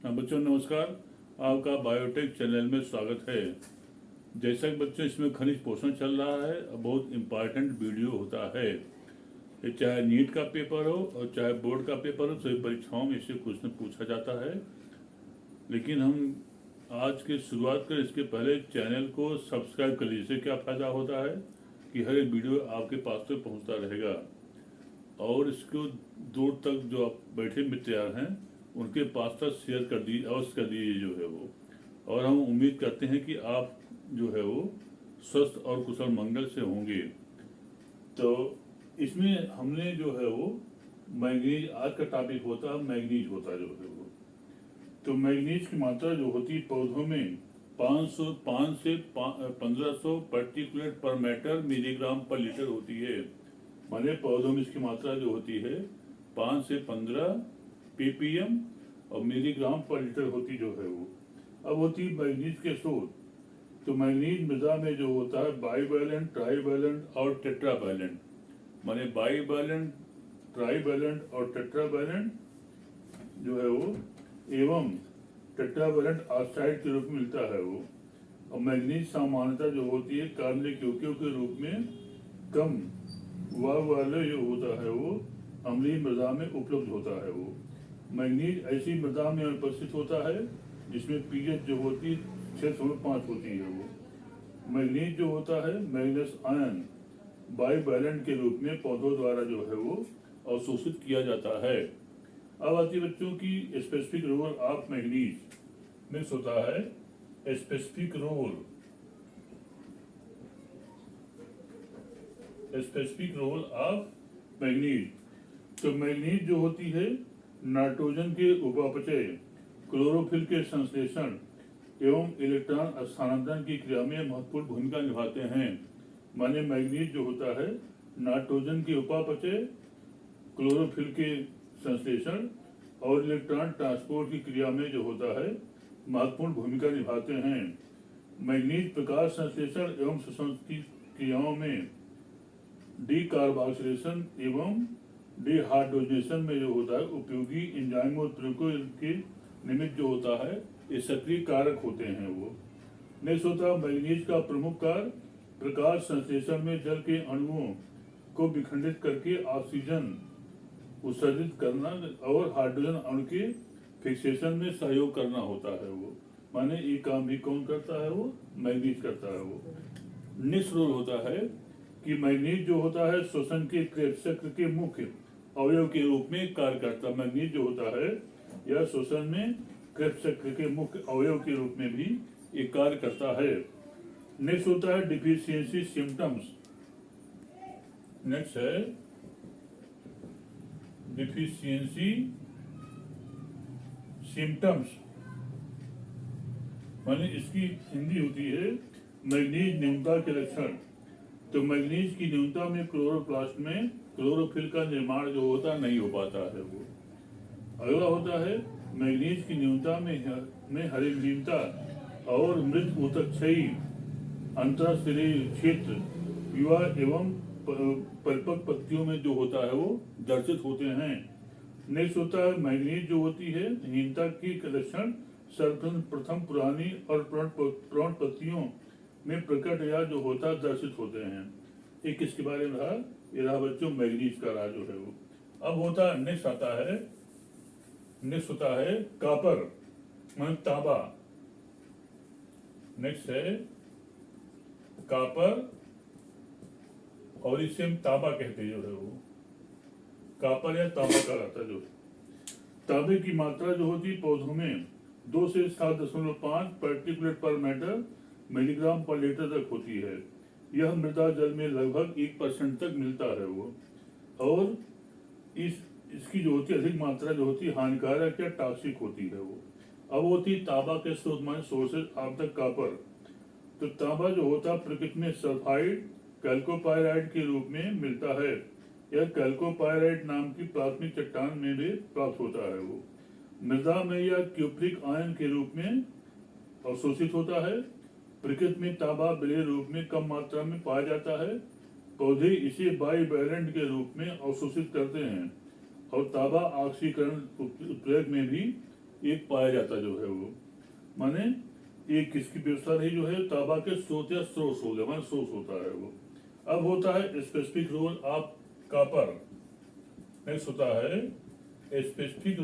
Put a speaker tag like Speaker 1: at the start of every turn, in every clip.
Speaker 1: हाँ बच्चों नमस्कार। आपका बायोटेक चैनल में स्वागत है। जैसा कि बच्चों इसमें खनिज पोषण चल रहा है, बहुत इम्पॉर्टेंट वीडियो होता है। ये चाहे नीट का पेपर हो और चाहे बोर्ड का पेपर हो, सभी परीक्षाओं में इससे क्वेश्चन पूछा जाता है। लेकिन हम आज की शुरुआत करें इसके पहले चैनल को सब्सक्राइब कर लीजिए। क्या फ़ायदा होता है कि हर एक वीडियो आपके पास तक पहुँचता रहेगा और इसको दूर तक जो आप बैठे मित्र यार हैं उनके पास तक शेयर कर दी अवश्य कर दीजिए जो है वो। और हम उम्मीद करते हैं कि आप जो है वो स्वस्थ और कुशल मंगल से होंगे। तो इसमें हमने जो है वो मैग्नीज, आज का टॉपिक होता है मैग्नीज होता जो है वो। तो मैग्नीज की मात्रा जो होती है पौधों में 5 से 1500 पर्टिकुलेट पर मैटर मिलीग्राम पर लीटर होती है। माने पौधों में इसकी मात्रा जो होती है 5 से 15 ppm और मिलीग्राम पर लीटर होती जो है वो। अब होती है मैग्नीज के स्रोत। तो मैग्नीज मृदा में जो होता है बाईवैलेंट, ट्राईवैलेंट और टेट्रावैलेंट, माने बाईवैलेंट, ट्राईवैलेंट और टेट्रावैलेंट जो है वो एवं टेट्रावैलेंट ऑक्साइड के रूप में मिलता है वो। और मैग्नीज सामान्यतः जो होती है कार्बनिक यौगिकों के रूप में कम वाले जो होता है वो अम्लीय मृदा में उपलब्ध होता है वो। मैग्नीज ऐसी मृदा में उपस्थित होता है जिसमें पीएच जो होती है 6.5 होती है वो। मैग्नीज जो होता है मैग्नीज आयन बाईवैलेंट के रूप में पौधों द्वारा जो है वो अवशोषित किया जाता है। अब आती है बच्चों की specific role of manganese. Next होता है specific role. Specific role of manganese. तो मैग्नीज जो होती है नाइट्रोजन के उपापचय, क्लोरोफिल के संश्लेषण एवं इलेक्ट्रॉन स्थानांतरण की क्रिया में महत्वपूर्ण भूमिका निभाते हैं। माने मैग्नीज जो होता है नाइट्रोजन के उपापचय, क्लोरोफिल के संश्लेषण और इलेक्ट्रॉन ट्रांसपोर्ट की क्रिया में जो होता है महत्वपूर्ण भूमिका निभाते हैं। मैग्नीज प्रकाश संश्लेषण एवं श्वसन की क्रियाओं में डीकार्बोक्सिलेशन एवं डिहाइड्रोजनेशन में जो होता है उपयोगी एंजाइमों के निमित्त जो होता है ये सक्रिय कारक होते हैं वो। नेक्स्ट होता है मैग्नीज का प्रमुख कार्य प्रकाश संश्लेषण में जल के अणुओं को विखंडित करके ऑक्सीजन उत्सर्जित करना और हाइड्रोजन अणु के फिक्सेशन में सहयोग करना होता है वो। माने ये काम भी कौन करता है वो मैग्नीज करता है वो। नेक्स्ट रोल होता है कि मैग्नीज जो होता है श्वसन के क्रेब्स चक्र के मुख्य अवयव के रूप में कार्य करता है। मैग्नीज जो होता है यह श्वसन में क्रेब्स चक्र के मुख्य अवयव के रूप में भी ये कार्य करता है। नेक्स्ट होता है डिफिशियंसी सिम्टम्स। नेक्स्ट है डिफिशियंसी सिम्टम्स, माने इसकी हिंदी होती है मैग्नीज न्यूनता के लक्षण। तो मैग्नीज की न्यूनता में क्लोरोप्लास्ट में क्लोरोफिल का निर्माण जो होता नहीं हो पाता है वो। अगला होता है मैग्नीज की न्यूनता में हरितहीनता और मृत ऊतकक्षयी अंतःशरीर क्षेत्र युवा एवं परिपक्व पत्तियों में जो होता है वो दर्शित होते हैं। नेक्स्ट होता है मैग्नीज जो होती है हीनता की लक्षण सर्वप्रथम पुरानी और प्रौढ़ पत्तियों में प्रकट या जो होता दर्शित होते हैं। एक किसके बारे में रहा, ये रहा बच्चों मैग्नीज का राज जो है वो। अब होता है नेक्स्ट आता है, नेक्स्ट होता है कॉपर मान तांबा। नेक्स्ट है कॉपर और इसे हम तांबा कहते हैं जो है वो। कॉपर या तांबा कहलाता जो। तांबे की मात्रा जो होती है पौधों में 2 से 7.5 पर्टिकुलेट पर मैटर मिलीग्राम पर लीटर तक होती है। यह मृदा जल में लगभग 1% तक मिलता है वो। और इसकी जो होती है अधिक मात्रा जो होती है हानिकारक या टॉक्सिक होती है वो। अब होती है तांबा के स्रोत माने सोर्सेज ऑफ द कॉपर। तो तांबा जो होता है प्रकृति में सल्फाइड कैल्कोपायराइड के रूप में मिलता है। यह कैल्कोपायराइड नाम की प्राथमिक चट्टान में भी प्राप्त होता है वो। मृदा में यह क्यूप्रिक आयन के रूप में अवशोषित होता है। प्रकृति में तांबा बिलीय रूप में कम मात्रा में पाया जाता है। पौधे इसे बाईवैलेंट के रूप में अवशोषित करते हैं और तांबा ऑक्सीकरण उत्प्रेरक में भी एक पाया जाता जो है वो, माने एक किसकी व्यवस्था रही जो है, तांबा के स्रोत या सोर्स हो गया, माने सोर्स होता है वो। अब होता है specific role of copper. Next होता है स्पेसिफिक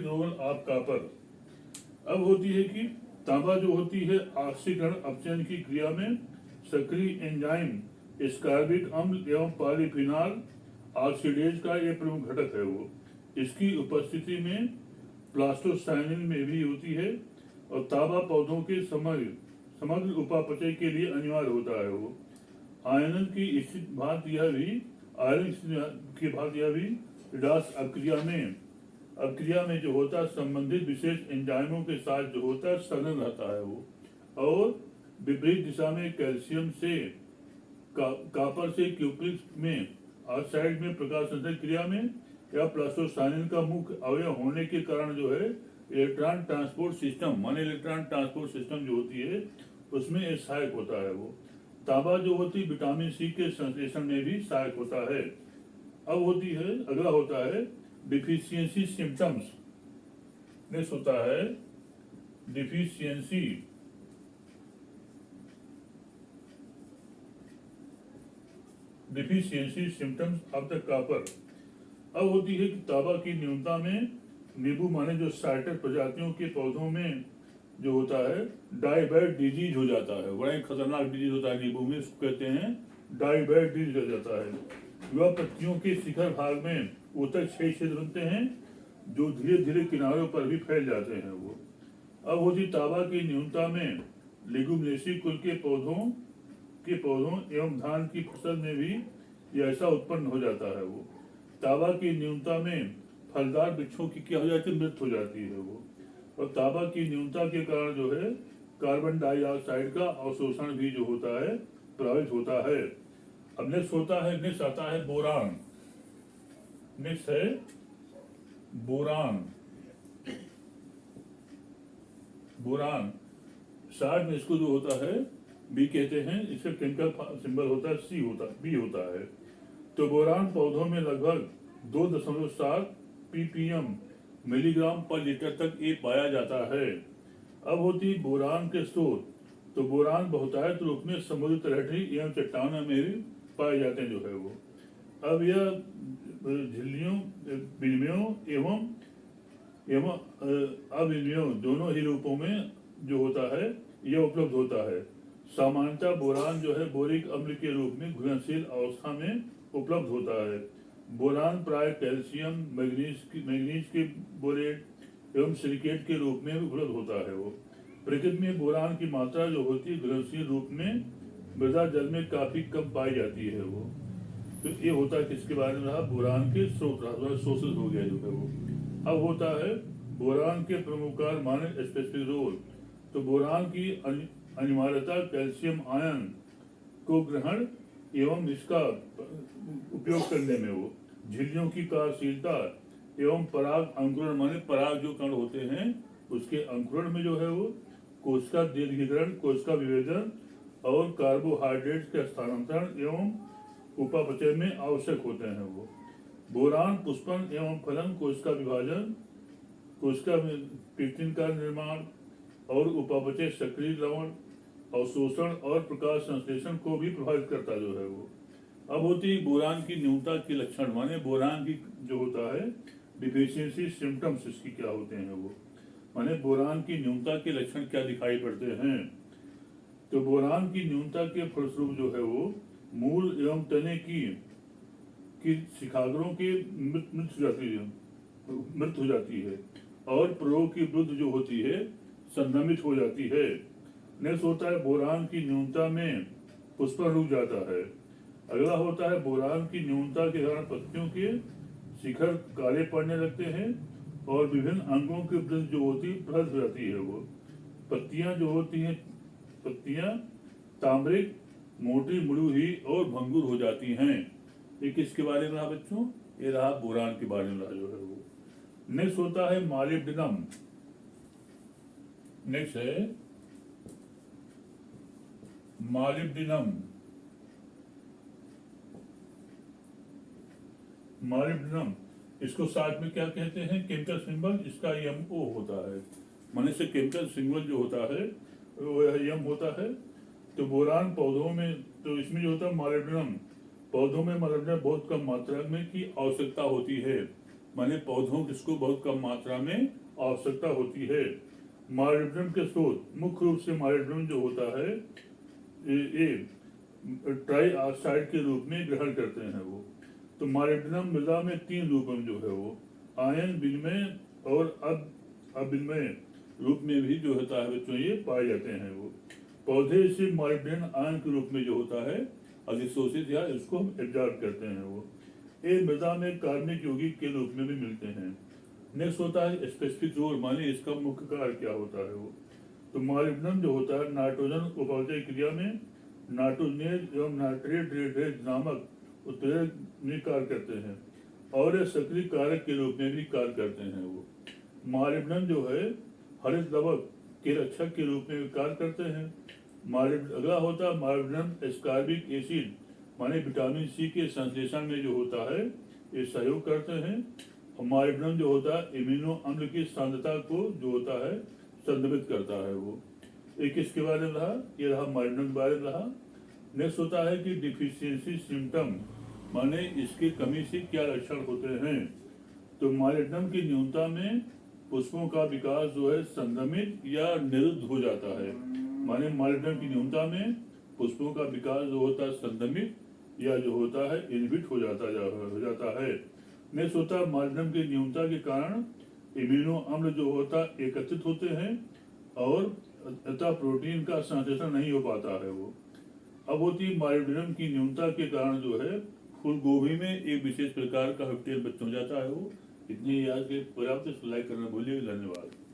Speaker 1: रोल ऑफ कॉपर। अब होती है कि तांबा जो होती है ऑक्सीकरण अपचयन की क्रिया में सक्रिय एंजाइम स्कारबिक अम्ल एवं पॉलीफिनॉल ऑक्सीडेज का ये प्रमुख घटक है वो। इसकी उपस्थिति में प्लास्टोसाइनिन में भी होती है और तांबा पौधों के समग्र उपापचय के लिए अनिवार्य होता है वो। आयरन की स्थित भात यह भी विडास अक्रिया में जो होता है संबंधित विशेष एंजाइमों के साथ जो होता है संलग्न रहता है वो। और विपरीत दिशा में कैल्शियम से कॉपर से क्यूप्रिक में ऑक्साइड में प्रकाश संश्लेषण क्रिया में या प्लास्टोसाइनिन का मुख्य अवयव होने के कारण जो है इलेक्ट्रॉन ट्रांसपोर्ट सिस्टम जो होती है उसमें सहायक होता है वो। तांबा जो होती है विटामिन सी के संश्लेषण में भी सहायक होता है। अब होती है अगला होता है डिफिशियंसी सिम्टम्स। नेक्स्ट होता है deficiency symptoms of the copper. अब होती है कि तांबा की न्यूनता में नींबू माने जो साइट्रस प्रजातियों के पौधों में जो होता है डाइबैट डिजीज हो जाता है। बड़ा ही खतरनाक डिजीज होता है नींबू में, इसको कहते हैं डाइबैट डिजीज हो जाता है। वह पत्तियों के शिखर भाग में ऊतक छेद बनते हैं जो धीरे धीरे किनारों पर भी फैल जाते हैं वो। अब होती तांबा की न्यूनता में लेगुमिनेसी कुल के पौधों एवं धान की फसल में भी यह ऐसा उत्पन्न हो जाता है वो। तांबा की न्यूनता में फलदार वृक्षों की क्या हो जाती है, मृत्यु हो जाती है वो। और तांबा की न्यूनता के कारण जो है कार्बन डाइऑक्साइड का अवशोषण भी जो होता है प्रभावित होता है। अब नेक्स्ट आता है बोरान। नेक्स्ट है बोरान शायद में इसको जो होता है बी कहते हैं, इसका केमिकल सिंबल होता है बी होता है। तो बोरान पौधों में लगभग 2.7 ppm मिलीग्राम पर लीटर तक ये पाया जाता है। अब होती बोरान के स्रोत। तो बोरान बहुतायत रूप में समुद्र तलहटी एवं चट्टानों में भी पाए जाते हैं जो है वो। अब यह झिल्लियों विनिमयों एवं अविनिमयों दोनों ही रूपों में जो होता है यह उपलब्ध होता है। सामान्यतः बोरान जो है बोरिक अम्ल के रूप में घुलनशील अवस्था में उपलब्ध होता है। बोरान प्राय कैल्शियम मैग्नीज के बोरेट एवं सिलिकेट के रूप में उपलब्ध होता है वो। प्रकृति में बोरान की मात्रा जो होती है घुलनशील रूप में मृदा जल में काफी कम पाई जाती है वो। तो ये होता है किसके बारे में रहा, बोरान के सोर्सेस हो गया जो है वो। अब होता है बोरान के प्रमुख कार्य माने स्पेसिफिक रोल। तो बोरान की अनिवार्यता कैल्शियम आयन को ग्रहण एवं इसका उपयोग करने में वो। झिल्लियों की कार्यशीलता एवं पराग अंकुरण माने पराग जो कण होते हैं उसके अंकुरण में जो है वो कोशिका दीर्घीकरण, कोशिका विभेदन और कार्बोहाइड्रेट के स्थानांतरण एवं उपापचय में आवश्यक होते हैं वो। बोरान पुष्पन एवं फलन, कोशिका विभाजन, कोशिका पेक्टिन का निर्माण और उपापचय सक्रिय लवण अवशोषण और प्रकाश संश्लेषण को भी प्रभावित करता जो है वो। अब होती है बोरान की न्यूनता के लक्षण माने बोरान की जो होता है डिफिशियंसी सिम्टम्स इसकी क्या होते हैं वो, माने बोरान की न्यूनता के लक्षण क्या दिखाई पड़ते हैं। तो बोरान की न्यूनता के फलस्वरूप जो है वो मूल एवं तने की शिखाग्रों की मृत्यु हो जाती है और प्रयोग की वृद्धि जो होती है संक्रमित हो जाती है। नेक्स्ट होता है बोरान की न्यूनता में पुष्पन रुक जाता है। अगला होता है बोरान की न्यूनता के कारण पत्तियों के शिखर काले पड़ने लगते हैं और विभिन्न अंगों की वृद्धि जो होती है प्रभावित हो जाती है वो। पत्तियां ताम्रिक, मोटी, मुड़ी हुई और भंगुर हो जाती हैं। ये किसके बारे में रहा बच्चों, ये रहा बोरान के बारे में रहा जो है वो। नेक्स्ट होता है मॉलिब्डेनम। नेक्स्ट है मॉलिब्डेनम। इसको साथ में क्या कहते हैं, केमिकल सिंबल, इसका MO होता है, माने से केमिकल सिंबल जो होता है वो M होता है। तो बोरान पौधों में, तो इसमें जो होता है मॉलिब्डेनम, पौधों में मॉलिब्डेनम बहुत कम मात्रा में की आवश्यकता होती है, माने पौधों की इसको बहुत कम मात्रा में आवश्यकता होती है। मॉलिब्डेनम के स्रोत मुख्य रूप से मॉलिब्डेनम जो होता है ये ट्राई ऑक्साइड के रूप में ग्रहण करते हैं वो। तो मॉलिब्डेनम मृदा में 3 रूपों में जो है वो आयन विनिमय और अविनिमय रूप में भी जो होता है बच्चों ये पाए जाते हैं वो। पौधे से मॉलिब्डेनम आयन के रूप में जो होता है अधिशोषित या इसको हम एब्जॉर्ब करते हैं वो। ये मृदा में कार्बनिक यौगिक के रूप में भी मिलते हैं। नेक्स्ट होता है स्पेसिफिक रोल, माने इसका मुख्य कार्य क्या होता है वो। तो मॉलिब्डेनम जो होता है नाइट्रोजन उपापचय क्रिया में नाइट्रोजनेज एवं नाइट्रेट नामक उत्प्रेरक में कार्य करते हैं और ये सक्रिय कारक के रूप में भी कार्य करते हैं वो। मॉलिब्डेनम जो है हरित लवक के रक्षक के रूप में भी कार्य करते हैं। अगला होता है मॉलिब्डेनम एस्कॉर्बिक एसिड, माने विटामिन C के संश्लेषण में जो होता है ये सहयोग करते हैं। और मॉलिब्डेनम जो होता है इम्यूनो अम्ल की सांद्रता को जो होता है संदर्भित करता है वो। एक किसके बारे में रहा, ये रहा मॉलिब्डेनम के बारे में रहा। नेक्स्ट होता है कि डिफिशियंसी सिम्टम, माने इसकी कमी से क्या लक्षण होते हैं। तो मॉलिब्डेनम की न्यूनता में पुष्पों का विकास जो है संदमित या निरुद्ध हो जाता है, माने मॉलिब्डेनम की न्यूनता में पुष्पों का विकास जो होता है संदमित या जो होता है इनहिबिट हो जाता है। नेक्स्ट होता है मॉलिब्डेनम की न्यूनता के कारण इम्यूनो अम्ल जो होता है एकत्रित होते हैं और अतः प्रोटीन का संश्लेषण नहीं हो पाता है वो। अब होती है मॉलिब्डेनम की न्यूनता के कारण जो है फूल गोभी में एक विशेष प्रकार का हेप्टेल बच्चों जाता है वो। इतनी याद के पर्याप्त लाइक करना भूलिए। धन्यवाद।